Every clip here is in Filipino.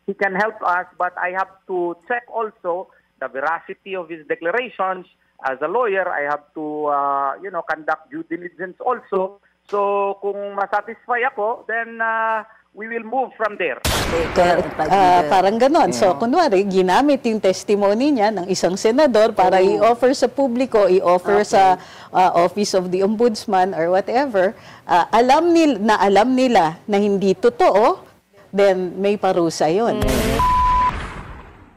he can help us, but I have to check also the veracity of his declarations. As a lawyer, I have to conduct due diligence also. So kung masatisfy ako, then we will move from there. Parang ganon. So, kunwari, ginamit yung testimony niya ng isang senador para i-offer sa publiko, i-offer sa Office of the Ombudsman or whatever. Alam nila na hindi totoo, then may parusa yun.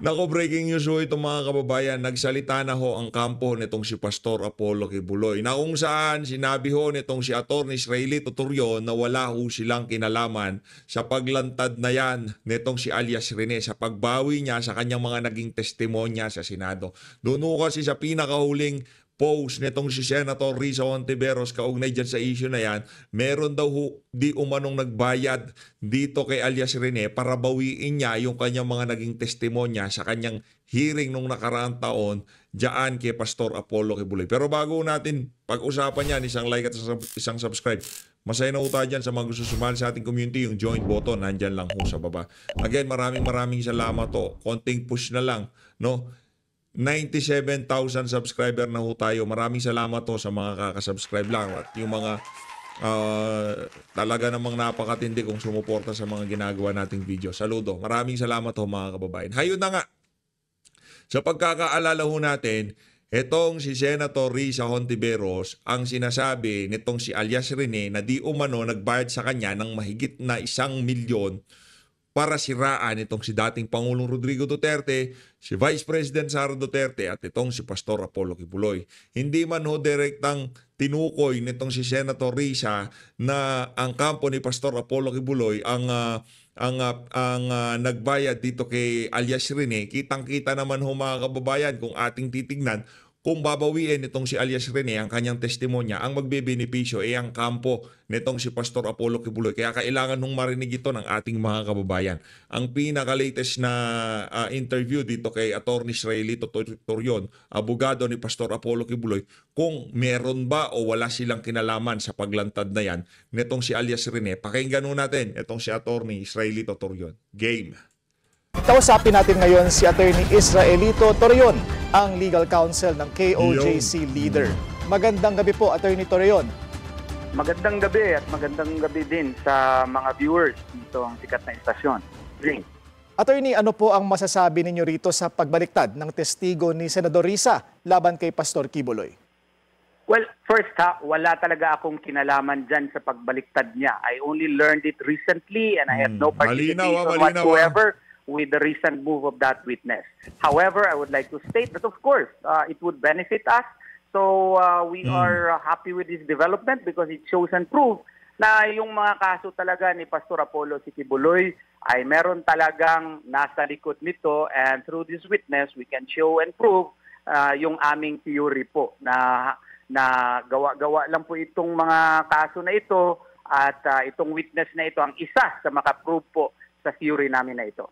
Nako, breaking news ho itong mga kababayan. Nagsalita na ho ang kampo nitong si Pastor Apollo Kibuloy, na kung saan sinabi ho nitong si Atty. Israelito Torion na wala ho silang kinalaman sa paglantad na yan nitong si alias Rene, sa pagbawi niya sa kanyang mga naging testimonya sa Senado. Doon ho kasi sa pinakahuling post nitong si Senator Risa Hontiveros kaugnay dyan sa issue na yan, meron daw di umanong nagbayad dito kay alias Rene para bawiin niya yung kanyang mga naging testimonya sa kanyang hearing nung nakaraang taon dyan kay Pastor Apollo Kibuloy. Pero bago natin pag-usapan yan, isang like at isang subscribe. Masaya na tayo dyan sa mga gusto sumali sa ating community. Yung join button, nandyan lang ho sa baba. Again, maraming salamat to. Konting push na lang, no? 97,000 subscriber na ho tayo. Maraming salamat ho sa mga kakasubscribe lang at yung mga talaga namang napakatindi kung sumuporta sa mga ginagawa nating video. Saludo. Maraming salamat ho mga kababayan. Hayun na nga. Sa pagkakaalala ho natin, itong si Senator Risa Hontiveros ang sinasabi nitong si alias Rene na di umano nagbayad sa kanya ng mahigit na 1 milyon para siraan itong si dating Pangulong Rodrigo Duterte, si Vice President Sara Duterte at itong si Pastor Apollo Kibuloy. Hindi man ho direktang tinukoy nitong si Senator Risa na ang kampo ni Pastor Apollo Kibuloy ang nagbayad dito kay alias Rene. Kitang-kita naman ho mga kababayan kung ating titignan, kung babawiin nitong si alias Rene ang kanyang testimonya, ang magbebenepisyo ay ang kampo nitong si Pastor Apollo Kibuloy. Kaya kailangan nung marinig ito ng ating mga kababayan. Ang pinaka-latest na interview dito kay Atty. Israelito Torion, abogado ni Pastor Apollo Kibuloy, kung meron ba o wala silang kinalaman sa paglantad na yan nitong si alias Rene. Pakinggan natin itong si Atty. Israelito Torion. Game. Kausapin natin ngayon si Atty. Israelito Torion, ang legal counsel ng KOJC leader. Magandang gabi po, Atty. Torion. Magandang gabi at magandang gabi din sa mga viewers dito ang sikat na istasyon. Attorney, ano po ang masasabi ninyo rito sa pagbaliktad ng testigo ni Senador Risa laban kay Pastor Kibuloy? Well, first wala talaga akong kinalaman dyan sa pagbaliktad niya. I only learned it recently and I had no participation whatsoever with the recent move of that witness. However, I would like to state that, of course, it would benefit us. So we are happy with this development because it shows and proves na yung mga kaso talaga ni Pastor Apollo Kibuloy ay meron talagang nasa likod nito, and through this witness, we can show and prove yung aming theory po na gawa-gawa lang po itong mga kaso na ito, at itong witness na ito ang isa sa makaprove po sa theory namin na ito.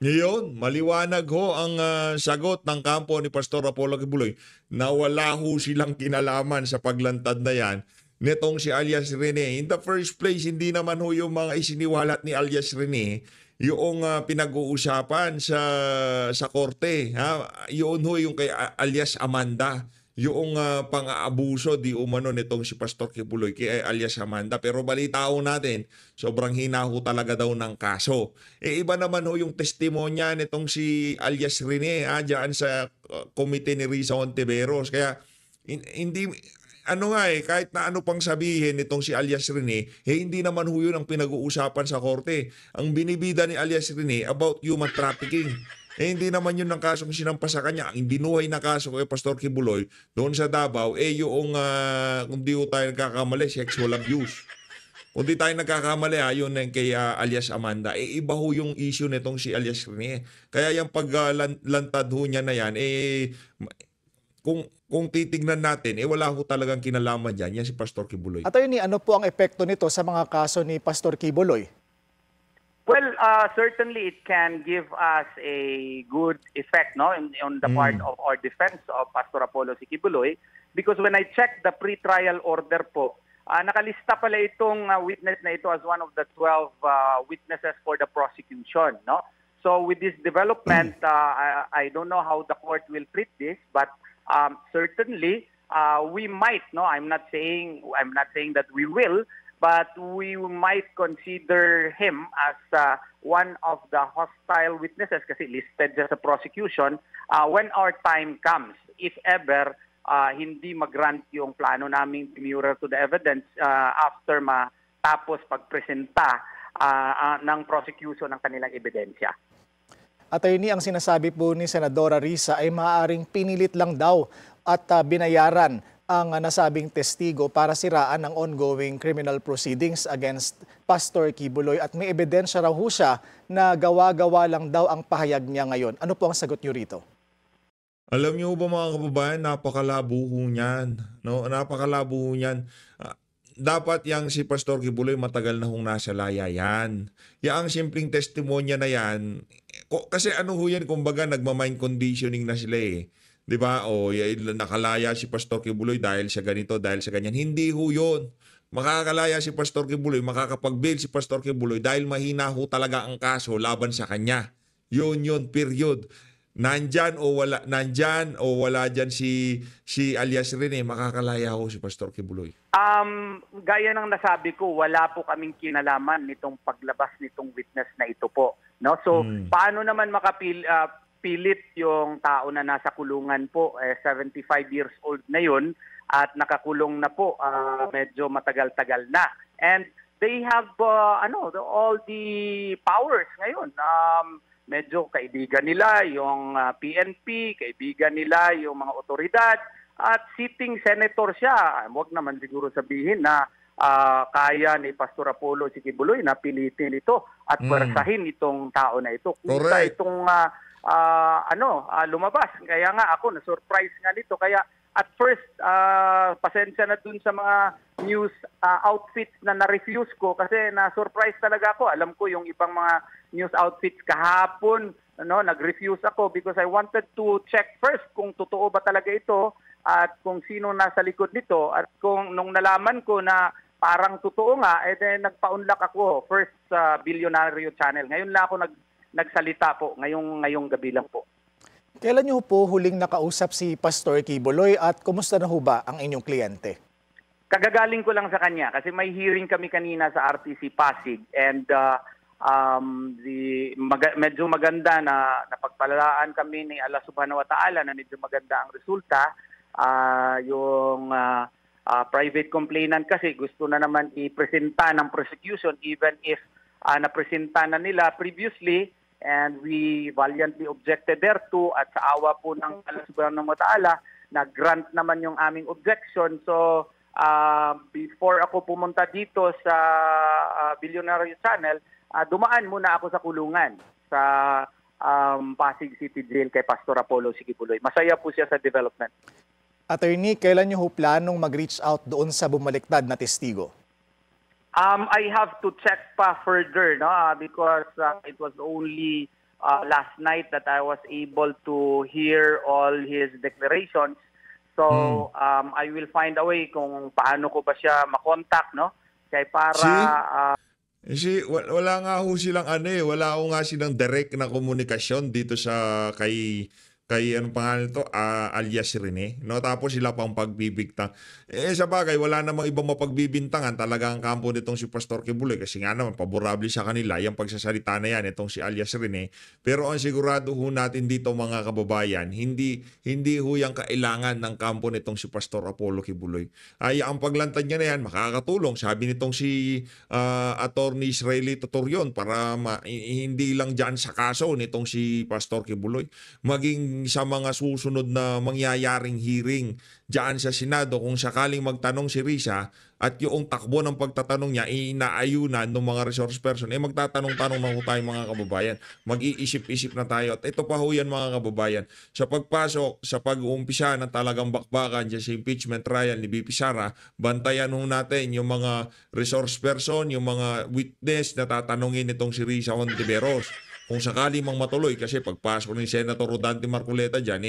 Ngayon, maliwanag ho ang sagot ng kampo ni Pastor Apollo Kibuloy na wala ho silang kinalaman sa paglantad na yan nitong si alias Rene. In the first place, hindi naman ho yung mga isiniwalat ni alias Rene yung pinag-uusapan sa korte. Yun ho yung kay alias Amanda. Yung pang-aabuso di umano nitong si Pastor Kibuloy kay alias Amanda. Pero balita ho natin, sobrang hina ho talaga daw ng kaso. Iba naman ho yung testimonya nitong si alias Rene dyan sa komite ni Risa Hontiveros. Kaya hindi, kahit na ano pang sabihin nitong si alias Rene, hindi naman ho yun ang pinag-uusapan sa korte. Ang binibida ni alias Rene about human trafficking. Hindi naman yun ang kasong sinampa sa kanya. Ang binuhay na kaso kay Pastor Kibuloy doon sa Davao, yung kung di tayo nagkakamali, sexual abuse. Kung di tayo nagkakamali, yun kay alias Amanda. Iba ho yung issue nitong si alias Rene. Kaya yung paglantad ho niya na yan, kung titignan natin, wala ho talagang kinalaman dyan. Yan si Pastor Kibuloy. Attorney, ano po ang epekto nito sa mga kaso ni Pastor Kibuloy? Well, certainly it can give us a good effect, no, on the part of our defense of Pastor Apollo Kibuloy, because when I checked the pre-trial order po, nakalista pala itong witness na ito as one of the 12 witnesses for the prosecution, no? So with this development, I don't know how the court will treat this, but certainly we might. No, I'm not saying that we will, but we might consider him as one of the hostile witnesses kasi listed siya sa prosecution when our time comes, if ever hindi mag-grant yung plano naming demurrer to the evidence after matapos pagpresenta ng prosecution ng kanilang ebidensya. Attorney, ang sinasabi po ni Senadora Risa ay maaaring pinilit lang daw at binayaran ang nasabing testigo para siraan ang ongoing criminal proceedings against Pastor Quiboloy at may ebidensya raw siya na gawa-gawa lang daw ang pahayag niya ngayon. Ano po ang sagot niyo rito? Alam niyo ba mga kababayan, napakalabo niyan. No? Napakalabo niyan. Dapat yang si Pastor Quiboloy matagal na hong nasa laya yan. Yang simpleng testimonya na yan, kasi ano ho yan, kumbaga nagmamind conditioning na sila eh. Di ba? O nakalaya si Pastor Quiboloy dahil sa ganito, dahil sa ganyan. Hindi ho yun. Makakalaya si Pastor Quiboloy, makakapag-bail si Pastor Quiboloy dahil mahina ho talaga ang kaso laban sa kanya. Yun, period. Nandyan o wala dyan si alias Rene, makakalaya ho si Pastor Quiboloy. Gaya ng nasabi ko, wala po kaming kinalaman nitong paglabas nitong witness na ito po. No? So, paano naman pilit yung tao na nasa kulungan po, 75 years old na yun, at nakakulong na po, medyo matagal-tagal na. And they have all the powers ngayon. Medyo kaibigan nila yung PNP, kaibigan nila yung mga otoridad, at sitting senator siya. Huwag naman siguro sabihin na kaya ni Pastor Apollo si Quiboloy na pilitin ito at pwersahin itong tao na ito. Kusa itong lumabas. Kaya nga ako na-surprise nga nito. Kaya at first, pasensya na dun sa mga news outfits na na-refuse ko kasi na-surprise talaga ako. Alam ko yung ibang mga news outfits kahapon, nag-refuse ako because I wanted to check first kung totoo ba talaga ito at kung sino nasa likod nito. At kung nung nalaman ko na parang totoo nga, then nagpa-unlock ako first sa Billionario Channel. Ngayon lang ako nagsalita po, ngayong gabi lang po. Kailan niyo po huling nakausap si Pastor Quiboloy at kumusta na ho ba ang inyong kliyente? Kagagaling ko lang sa kanya kasi may hearing kami kanina sa RTC Pasig and medyo maganda na napagpalalaan kami ni Allah Subhanahu wa Ta'ala na medyo maganda ang resulta. Yung private complainant kasi gusto na naman i-presenta ng prosecution even if napresenta na nila previously. And we valiantly objected thereto at sa awa po ng Allah Subhanahu wa Ta'ala, nag-grant naman yung aming objection. So, before ako pumunta dito sa Billionario Channel, dumaan muna ako sa kulungan sa Pasig City Jail kay Pastor Apollo Quiboloy. Masaya po siya sa development. Attorney, kailan niyo ho planong mag-reach out doon sa bumaliktad na testigo? I have to check pa further, because it was only last night that I was able to hear all his declarations. So I will find a way kung paano ko ba siya makontak, kaya para wala nga ho silang wala ho nga silang direct na komunikasyon dito sa kay anong pangalan ito, alias Rene, tapos sila pang pagbibigtang. Sa bagay, wala namang ibang mapagbibintangan talaga ang kampo nitong si Pastor Quiboloy kasi nga naman, paborable sa kanila, yung pagsasalita na yan, itong si alias Rene. Pero ang sigurado ho natin dito mga kababayan, hindi ho yung kailangan ng kampo nitong si Pastor Apollo Quiboloy. Ang paglantad niya na yan, makakatulong, sabi nitong si Attorney Israelito Torion, para hindi lang dyan sa kaso nitong si Pastor Quiboloy, maging sa mga susunod na mangyayaring hearing diyan sa Senado kung sakaling magtanong si Risa at yung takbo ng pagtatanong niya inaayunan ng mga resource person, magtatanong-tanong na ho tayo mga kababayan. Mag-iisip-isip na tayo. At ito pa ho yan mga kababayan. Sa pagpasok, sa pag-uumpisa ng talagang bakbakan dyan sa impeachment trial ni BP Sara, bantayan ho natin yung mga resource person, yung mga witness na tatanungin itong si Risa Hontiveros. Kung sakali mang matuloy, kasi pagpasok ni Senator Rodante Marcoleta dyan,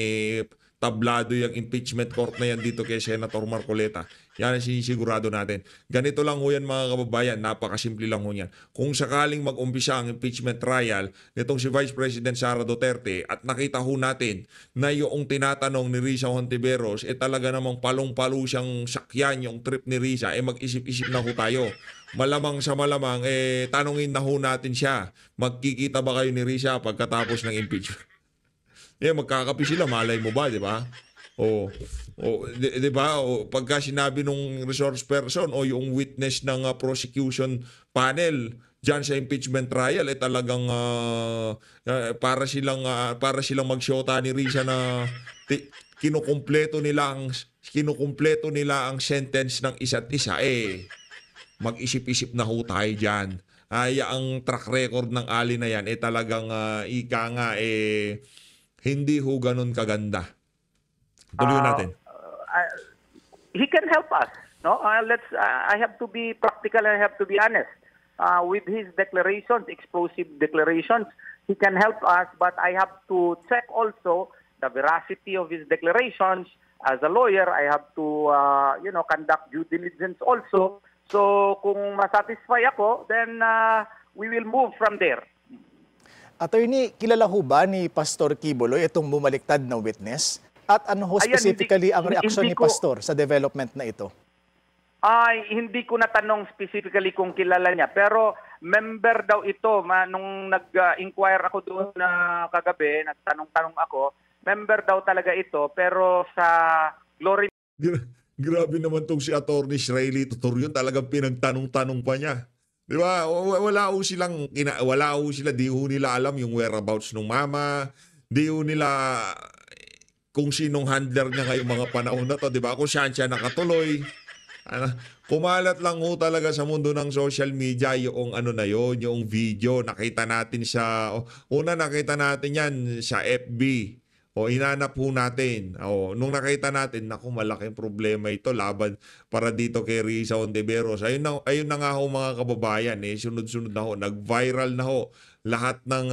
tablado yung impeachment court na yan dito kay Senator Marcoleta. Yan ang sinisigurado natin. Ganito lang ho yan mga kababayan, napakasimple lang ho yan. Kung sakaling mag-umpisa ang impeachment trial nitong si Vice President Sara Duterte at nakita ho natin na yung tinatanong ni Risa Hontiveros talaga namang palong-palo siyang sakyan yung trip ni Risa, mag-isip-isip na ho tayo. Malamang sa malamang, tanungin na ho natin siya, magkikita ba kayo ni Risa pagkatapos ng impeachment? Magkakapi sila, malay mo ba, di ba? Di ba? Pagka sinabi nung resource person o yung witness ng prosecution panel diyan sa impeachment trial talagang para silang magsyota ni Risa na kinukumpleto nila ang sentence ng isa't isa mag-isip-isip na ho tayo diyan. Ang track record ng Ali na yan talagang ika nga hindi ho ganun kaganda. Tuloy natin. He can help us. No, I have to be practical and I have to be honest. With his declarations, explosive declarations, he can help us. But I have to check also the veracity of his declarations. As a lawyer, I have to conduct due diligence also. So kung masatisfy ako, then we will move from there. Attorney, kilala ho ba ni Pastor Quiboloy itong bumaliktad na witness? At ano ho specifically ang reaksyon ni Pastor sa development na ito? Hindi ko natanong specifically kung kilala niya. Pero member daw ito. Nung nag-inquire ako doon na kagabi, nagtanong-tanong ako, member daw talaga ito. Pero sa Glory... Grabe naman tong si Attorney Shriley Tutorion, talagang pinagtanong-tanong pa niya. Di ba? Wala ho sila, di ho nila alam yung whereabouts ng mama, di ho nila kung sinong handler niya ngayong mga panahon na to, di ba? Kung saan siya nakatuloy. Kumalat lang ho talaga sa mundo ng social media yung yung video. Nakita natin nakita natin yan sa FB. Hinanap ho natin. Nung nakita natin, naku, malaking problema ito laban para dito kay Risa Hontiveros. Ayun na nga ho mga kababayan. Sunod-sunod na ho. Nag-viral na ho lahat ng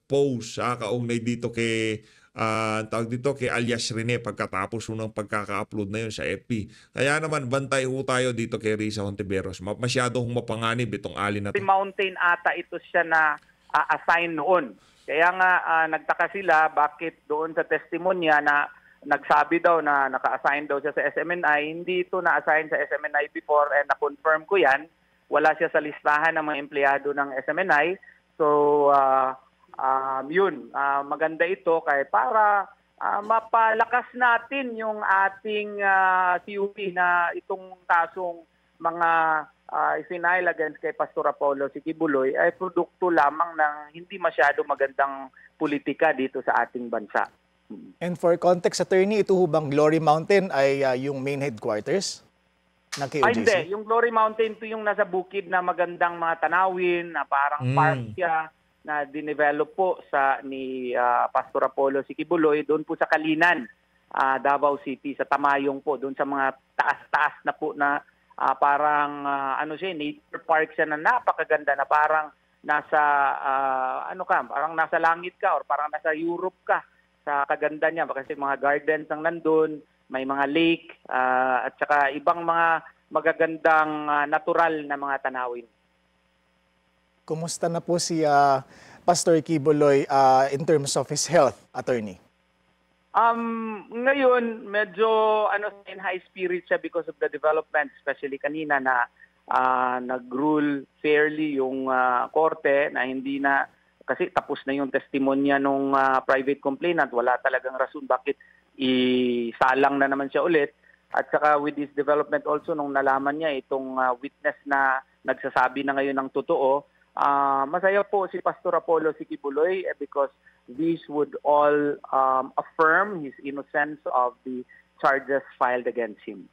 posts kaugnay dito kay kay alias Rene pagkatapos ng pagkaka-upload na yun sa FB. Kaya naman, bantay ho tayo dito kay Risa Hontiveros. Masyadong mapanganib itong Ali na ito. Mountain ata ito siya na assign noon. Kaya nga nagtaka sila bakit doon sa testimonya na nagsabi daw na naka-assign daw siya sa SMNI, hindi ito na-assign sa SMNI before and na-confirm ko yan. Wala siya sa listahan ng mga empleyado ng SMNI. So, maganda ito para mapalakas natin yung ating CUP na itong kasong mga final against kay Pastor Apollo Quiboloy ay produkto lamang ng hindi masyado magandang politika dito sa ating bansa. And for context, attorney, ito bang Glory Mountain ay yung main headquarters ng KOJC? Hindi. Yung Glory Mountain ito yung nasa bukid na magandang mga tanawin, na parang park siya na dinevelop po ni Pastor Apollo Quiboloy doon po sa Kalinan, Davao City, sa Tamayong po, doon sa mga taas-taas na po na parang nature park siya na napakaganda na parang nasa parang nasa langit ka or parang nasa Europe ka sa kaganda niya kasi mga gardens ang nandun, may mga lake at saka ibang mga magagandang natural na mga tanawin. Kumusta na po si Pastor Quiboloy in terms of his health, attorney? Ngayon, medyo in high spirit siya because of the development, especially kanina na nag-rule fairly yung korte na hindi na, kasi tapos na yung testimonya nung private complainant, wala talagang rason bakit isalang na naman siya ulit. At saka with this development also, nung nalaman niya itong witness na nagsasabi na ngayon ng totoo, masaya po si Pastor Apollo Quiboloy because these would all affirm his innocence of the charges filed against him.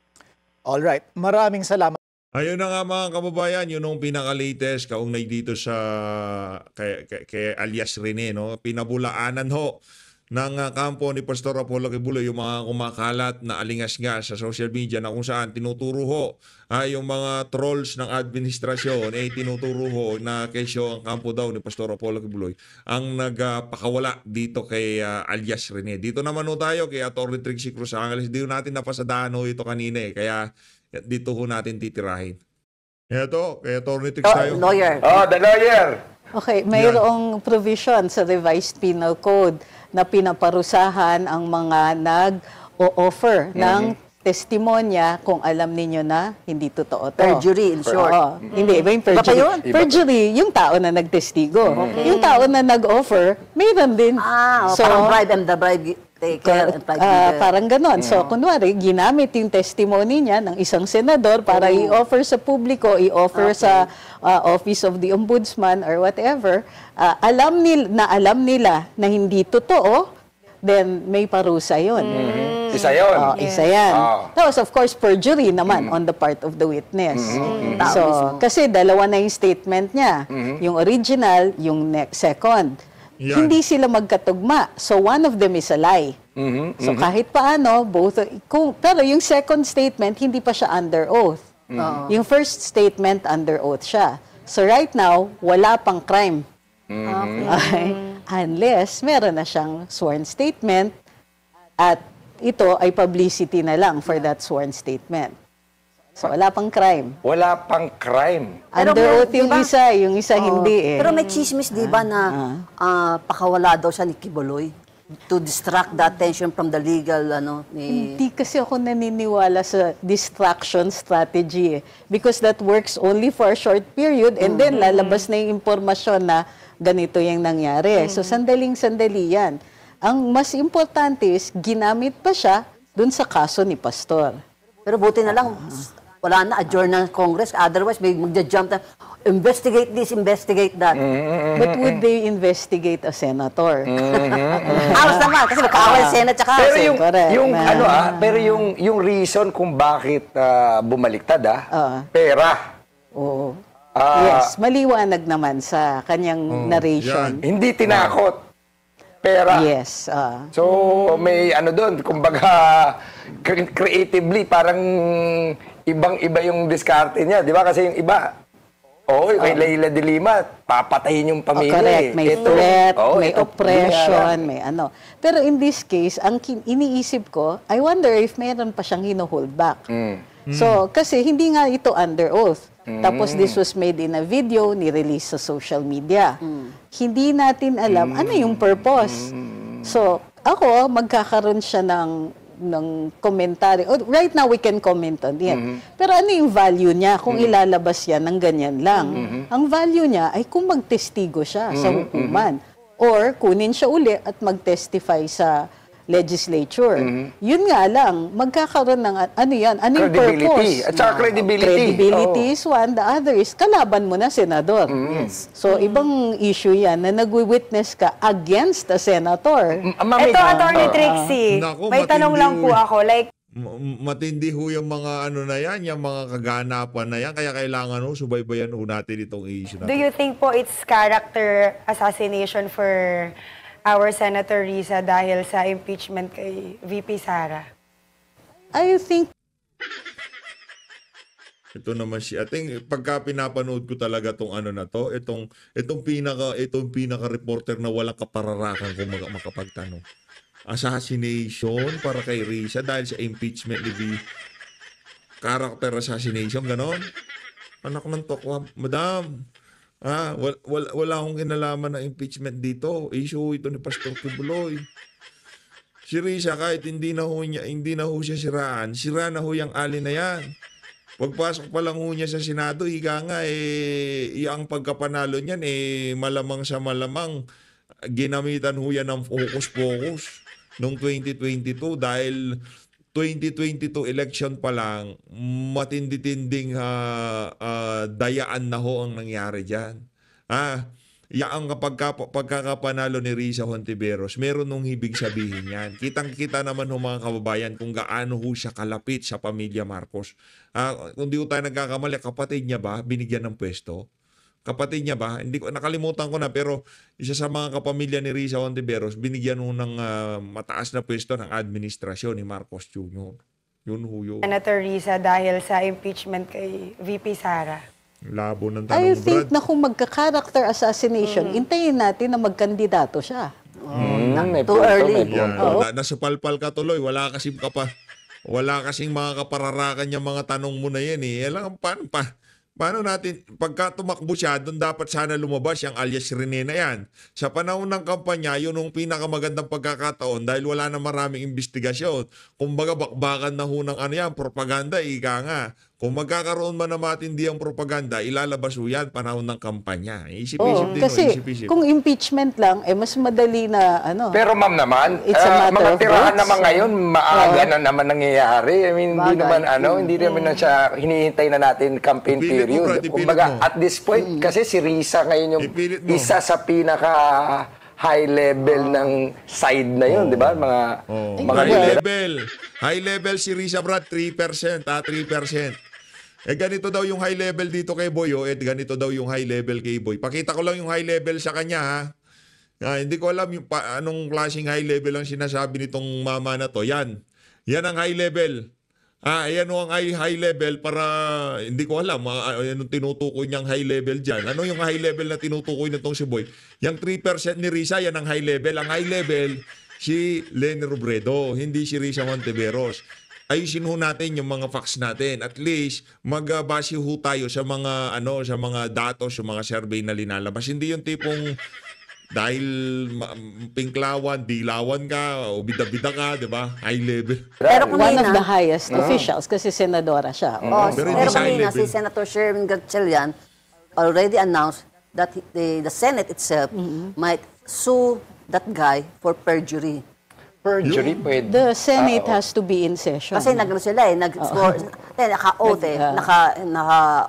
All right. Maraming salamat. Ayun na nga mga kababayan, yun ang pinaka-latest kaugnay dito sa kay alias Rene, no? Pinabulaanan ho ng kampo ni Pastor Apollo Kibuloy, yung mga kumakalat na alingas-ngas sa social media na kung saan tinuturo ho yung mga trolls ng administrasyon, tinuturo ho na kesyo ang kampo daw ni Pastor Apollo Kibuloy ang nagpakawala dito kay alias Rene. Dito naman ho tayo kay Atty. Trixie Cruz Angeles. Di ho natin napasadaan ho ito kanina kaya dito ho natin titirahin. Ito, kay Atty. Trixie tayo. Lawyer. The lawyer. Okay, mayroong provision sa revised penal code na pinaparusahan ang mga nag-o-offer ng testimonya kung alam ninyo na hindi totoo to. Perjury, in short. Oo. Hindi, iba yung perjury. Iba pa yun? Perjury, yung tao na nagtestigo. Yung tao na nag-offer, mayroon din. Parang bribe and the bribe taker and bribe giver. Parang ganon. So, kunwari, ginamit yung testimony niya ng isang senador para i-offer sa publiko, i-offer sa Office of the Ombudsman or whatever, alam nila na hindi totoo, then may parusa yun. Isa yun. Isa yan. Tapos, of course, perjury naman on the part of the witness. So, kasi dalawa na yung statement niya. Yung original, yung second. Yan. Hindi sila magkatugma. So, one of them is a lie. So, kahit paano, pero yung second statement, hindi pa siya under oath. Yung first statement, under oath siya. So, right now, wala pang crime. Okay. Unless meron na siyang sworn statement at ito ay publicity na lang for that sworn statement. So, wala pang crime. Wala pang crime. Under oath yung isa hindi eh. Pero may chismis, di ba, na pakawala daw siya ni Kibuloy to distract the attention from the legal, Hindi kasi ako naniniwala sa distraction strategy eh. Because that works only for a short period and then lalabas na yung impormasyon na ganito yung nangyari. So, sandaling-sandali yan. Ang mas importante is, ginamit pa siya dun sa kaso ni Pastor. Pero buti na lang, wala na, adjourn ng Congress. Otherwise, may magja-jump na, investigate this, investigate that. But would they investigate a senator? Awas naman, kasi magkaawal Senate tsaka Pero House. pero yung reason kung bakit bumaliktad pera. Oo. Yes, maliwanag naman sa kanyang narration. Hindi tinakot. Pera. Yes. So, may doon, kumbaga, creatively, parang ibang-iba yung diskarte niya. Di ba? Kasi yung iba, kay Leila de Lima, papatayin yung pamilya. Correct. May threat, may ito, oppression, may ano. Pero in this case, ang iniisip ko, I wonder if mayroon pa siyang hino-hold back. So, kasi hindi nga ito under oath. Tapos this was made in a video, ni-release sa social media. Hindi natin alam ano yung purpose. So, ako, magkakaroon siya ng komentary. Right now, we can comment on it. Pero ano yung value niya kung ilalabas yan ng ganyan lang? Ang value niya ay kung magtestigo siya sa hukuman. Or kunin siya uli at mag-testify sa legislature. Yun nga lang, magkakaroon ng ano yung purpose? At saka credibility. Credibility is one. The other is, kalaban mo na senador. So, ibang issue yan na nagwi-witness ka against a senator. Ito, Atty. Trixie, may tanong lang po ako. Like, matindi ho yung mga na yan, yung mga kaganapan na yan. Kaya kailangan subaybayan ho natin itong issue na. do you think po it's character assassination for our Senator Risa dahil sa impeachment kay VP Sara? I think ito naman I think pagka pinapanood ko talaga tong na to, itong pinaka reporter na walang kapararakan kung makapagtanong. Assassination para kay Risa dahil sa impeachment ni character assassination, ganon. Anak ng tokwa, madam. Wala akong kinalaman na impeachment dito. Issue ito ni Pastor Kibuloy. Si Risa, kahit hindi na ho siya siraan, sira na ho yung ali na yan. Pagpasok pa lang ho niya sa Senado, higa nga ang pagkapanalo niyan malamang sa malamang ginamitan ho yan ng focus noong 2022 dahil 2022 election pa lang, matindi-tinding dayaan na ho ang nangyari dyan. Ang pagkakapanalo ni Risa Hontiveros, meron nung ibig sabihin yan. Kitang-kita naman ho mga kababayan kung gaano ho siya kalapit sa pamilya Marcos. Kung di ho tayo nagkakamali, kapatid niya ba, binigyan ng pwesto? kapatid niya ba? Hindi ko nakalimutan ko na, pero isa sa mga kapamilya ni Risa Hontiveros binigyan ho ng mataas na pwesto ng administrasyon ni Marcos Jr. Yun ho yun. Senator Risa dahil sa impeachment kay VP Sara. Labo ng tanong, I think Brad. na kung magka-character assassination, intayin natin na magkandidato siya. Too early. Yan. Nasupalpal ka tuloy. Wala kasing mga kapararakan yung mga tanong mo na yan eh. Alam, paano natin, pagka tumakbo siya, doon dapat sana lumabas yung alias Rene na yan. Sa panahon ng kampanya, yun ang pinakamagandang pagkakataon dahil wala na maraming investigasyon. Kumbaga, bakbakan na ho ng propaganda, ika nga. Kung magkakaroon man na matindi ang propaganda, ilalabas ho yan panahon ng kampanya. Isip-isip din kasi isip-isip. kung impeachment lang, mas madali na Pero ma'am naman, It's a matter mga of tirahan votes. naman ngayon, maaga na naman nangyayari. I mean, hindi naman na siya, hinihintay na natin campaign Ipilit mo, period. Brad, ipilit Kumbaga, mo. at this point, kasi si Risa ngayon yung Ipilit mo. isa sa pinaka high level ng side na yun, di ba? High level si Risa, Brad, 3%, 3%. Ganito daw yung high level dito kay Boy, ganito daw yung high level kay Boy. Pakita ko lang yung high level sa kanya, ha. Hindi ko alam yung anong klaseng high level ang sinasabi nitong mama na to. Yan ang high level. Ayan ang high level para, hindi ko alam, anong tinutukoy niyang high level dyan. Ano yung high level na tinutukoy nitong si Boy? Yung 3% ni Risa, yan ang high level. Ang high level, si Leni Robredo, hindi si Risa Hontiveros. Ayusin ho natin yung mga facts natin. At least, magbase ho tayo sa mga, sa mga datos, sa mga survey na linalabas. Hindi yung tipong, dahil pinklawan, dilawan ka, o bida-bida ka, di ba? High level. Pero one of kanina, the highest officials kasi senadora siya. Pero pero hindi sa high kanina level. si Senator Sherwin Gatchalian already announced that the Senate itself might sue that guy for perjury. Perjury, pwede. The Senate has to be in session. Kasi nagano sila nag-score, naka-oath naka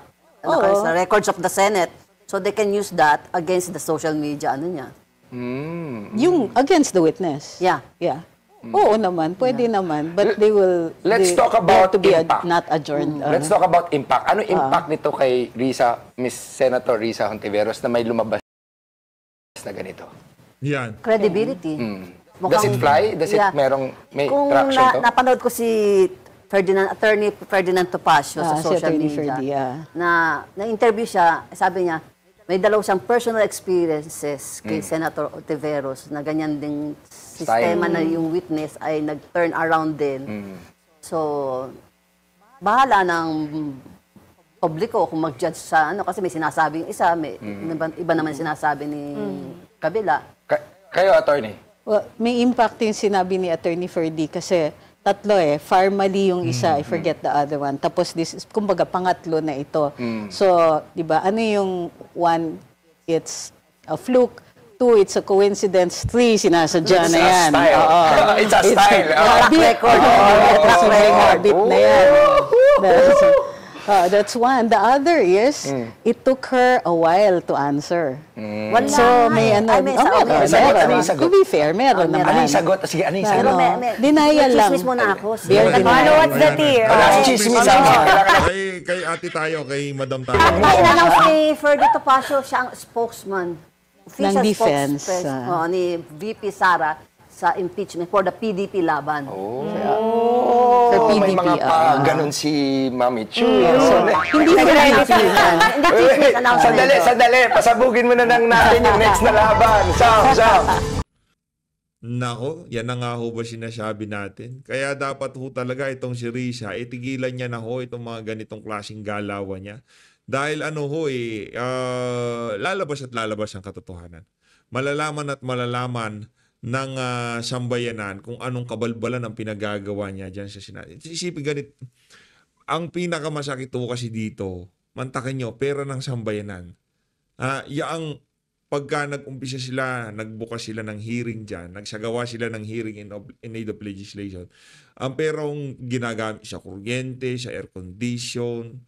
sa records of the Senate. So they can use that against the social media, niya. Yung against the witness. Yeah. Oo naman, pwede naman. But they will... Let's they talk have about to be impact. not adjourned. Let's talk about impact. Ano impact nito kay Risa, Miss Senator Risa Hontiveros na may lumabas na ganito? Yan. Credibility. Does it fly? Does it may Kung traction to? napanood ko si Attorney Ferdinand Topacio sa Si social Attorney media, Ferdy, na-interview siya, sabi niya, may dalaw siyang personal experiences kay Senator Ontiveros na ganyan ding sistema na yung witness ay nag-turn around din. So, bahala ng publiko kung mag-judge sa kasi may sinasabi yung isa, may iba naman sinasabi ni kabila. Kayo, attorney? Well, may impact yung sinabi ni Attorney Ferdy kasi tatlo formally yung isa, I forget the other one. Tapos this is, kumbaga, pangatlo na ito. So, di ba, ano yung one, it's a fluke. Two, it's a coincidence. Three, sinasadya na yan. It's a style. Track record. Track record na yan. That's one. The other is, it took her a while to answer. So, may to be fair, meron naman. Ano yung sagot? Sige, ano yung sagot? Denial lang. Chismis muna ako. What's the tea? Chismis Kay ate tayo, kay madam tayo. In-announce ni Ferdy Topacio, siya ang spokesman. Official Ng defense, spokesperson ni VP Sara sa impeachment for the PDP laban. For May PDP. mga ganun si Mami Chu. Hindi ko na napihan. Hindi chismis announcement. Sandali. Pasabugin mo na lang natin yung next na laban. Sam. Nako, yan na nga ho ba sinasabi natin? Kaya dapat ho talaga itong si Risa, itigilan niya na ho itong mga ganitong klaseng galawan niya. Dahil lalabas at lalabas ang katotohanan. Malalaman at malalaman ng sambayanan kung anong kabalbalan ang pinagagawa niya dyan sa Senado. Isipin ganit, ang pinakamasakit ho kasi dito, mantakin nyo, pera ng sambayanan. Yaang pagka nag-umpisa sila, nagbukas sila ng hearing dyan, nagsagawa sila ng hearing in aid of legislation, ang perang ginagamit sa kuryente, sa air condition,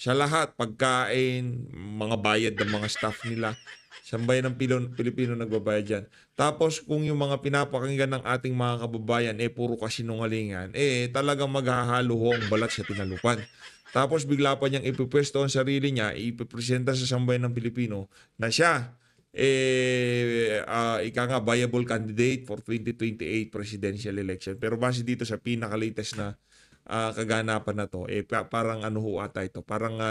sa lahat, pagkain, mga bayad ng mga staff nila, Sambayan ng Pilipino nagbabayad dyan. Tapos kung yung mga pinapakinggan ng ating mga kababayan puro kasinungalingan, talagang maghahalo ho ang balat sa tinalupan. Tapos bigla pa niyang ipipwesto ang sarili niya, ipipresenta sa sambayan ng Pilipino na siya ika nga viable candidate for 2028 presidential election. Pero base dito sa pinaka-latest na kaganapan na to, parang ano ho ata ito, parang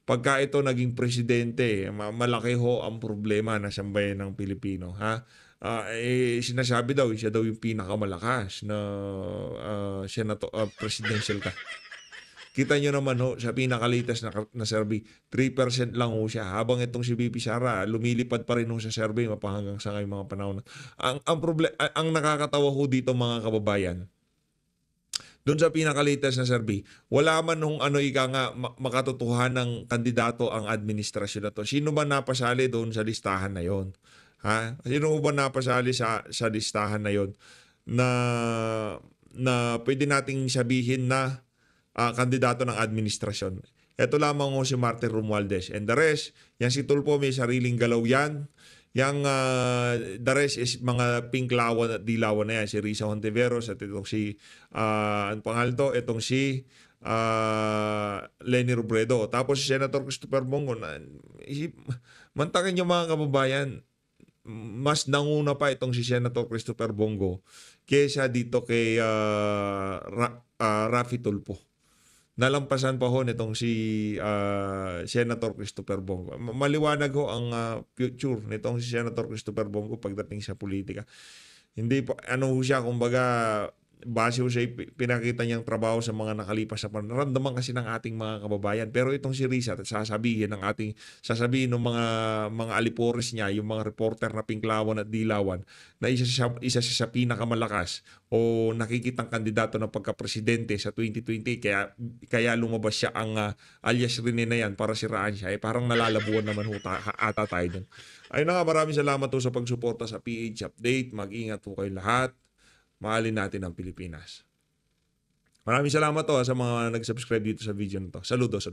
pagka ito naging presidente, malaki ho ang problema na sambayan ng Pilipino. Sinasabi daw, siya daw yung pinakamalakas na presidential ka. Kita nyo naman ho, sa pinakalitas na survey, 3% lang ho siya. Habang itong si VP Sara, lumilipad pa rin ho sa survey mapahanggang sa ngayong mga panahon. Ang nakakatawa ho dito mga kababayan, doon sa pinakalitas na survey, wala man nung makatotohan ng kandidato ang administrasyon na to. Sino ba napasali doon sa listahan na yon? Sino ba napasali sa listahan na yon na pwede nating sabihin na kandidato ng administrasyon? Ito lamang ho si Martin Romualdez. And the rest, yan si Tulfo may sariling galaw yan. Yang the rest is mga pink lawan at dilawan na yan. Si Risa Hontiveros at itong si ang pangalan to, itong si Leni Robredo. Tapos si Senator Christopher Bongo. Mantakin nyo mga kababayan, mas nanguna pa itong si Senator Christopher Bongo kaysa dito kay Raffy Tulfo. Nalampasan pa ho nitong si Senator Christopher Bongo. Maliwanag ho ang future nitong si Senator Christopher Bongo pagdating sa politika. Hindi pa siya, kumbaga base ho sa pinakita niyang trabaho sa mga nakalipas sa panahon. Naramdaman kasi ng ating mga kababayan. Pero itong si Risa, sasabihin ng mga alipores niya, yung mga reporter na pinklawan at dilawan, na isa siya sa pinakamalakas o nakikitang kandidato ng pagka-presidente sa 2020, kaya lumabas siya ang alias Rene na yan para siraan siya. Parang nalalabuan naman ata tayo dun. Ayun na nga, maraming salamat po sa pagsuporta sa PH Update. Mag-ingat po kayo lahat. Mahalin natin ang Pilipinas. Maraming salamat sa mga nag-subscribe dito sa video na to. Saludo.